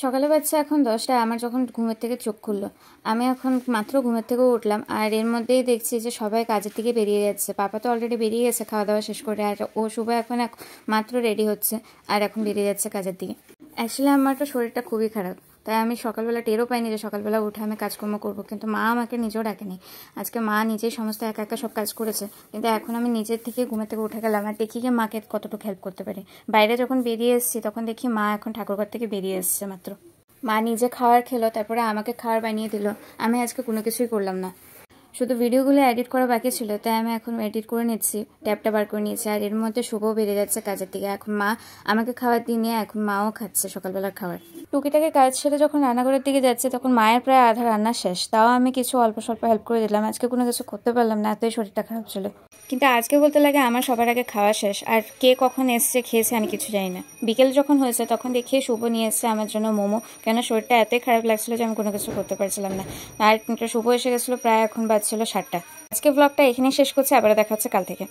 সকালে বাজছে এখন 10টা। আমার যখন ঘুমের থেকে চোখ খুললো, আমি এখন মাত্র ঘুমের থেকে উঠলাম, আর এর মধ্যেই দেখছি যে সবাই কাজের দিকে বেরিয়ে যাচ্ছে। পাপা তো অলরেডি বেরিয়ে গেছে খাওয়া দাওয়া শেষ করে, আর ও শুভ এখন মাত্র রেডি হচ্ছে আর এখন বেরিয়ে যাচ্ছে কাজের দিকে। অ্যাকচুয়ালি আমার তো শরীরটা খুবই খারাপ, তাই আমি সকালবেলা টেরও পাইনি যে সকালবেলা উঠে আমি কাজকর্ম করবো, কিন্তু মা আমাকে নিজেও ডাকেনি। আজকে মা নিজেই সমস্ত একা একা সব কাজ করেছে, কিন্তু এখন আমি নিজের থেকে ঘুমের থেকে উঠে গেলাম আর দেখি যে মাকে কতটুকু হেল্প করতে পারি। বাইরে যখন বেরিয়ে এসেছি তখন দেখি মা এখন ঠাকুরঘর থেকে বেরিয়ে এসছে মাত্র। মা নিজে খাবার খেলো, তারপরে আমাকে খাবার বানিয়ে দিল। আমি আজকে কোনো কিছুই করলাম না, শুধু ভিডিওগুলো এডিট করা বাকি ছিল, তাই আমি এখন এডিট করে নিচ্ছি, ট্যাবটা বার করে নিয়েছি। আর এর মধ্যে শুভও বেরিয়ে যাচ্ছে কাজের দিকে। এখন মা আমাকে খাবার দিয়ে নিয়ে এখন মাও খাচ্ছে সকালবেলার খাবার। টুকিটাকি কাজ ছেড়ে যখন রান্নাঘরের দিকে যাচ্ছে তখন মায়ের প্রায় আধা রান্না শেষ, তাও আমি কিছু অল্প স্বল্প হেল্প করে দিলাম। আজকে কোনো কিছু করতে পারলাম না, এতই শরীরটা খারাপ ছিল। কিন্তু আজকে বলতে লাগে আমার সবার আগে খাওয়া শেষ, আর কে কখন এসছে খেয়েছে আমি কিছু জানি না। বিকেল যখন হয়েছে তখন দেখিয়ে শুভ নিয়ে এসছে আমার জন্য মোমো, কেন শরীরটা এতই খারাপ লাগছিল যে আমি কোনো কিছু করতে পারছিলাম না। আর শুভ এসে গেছিলো প্রায় এখন বাজছিল 7টা। আজকে ব্লগটা এখানেই শেষ করছি, আবার দেখা হচ্ছে কাল থেকে।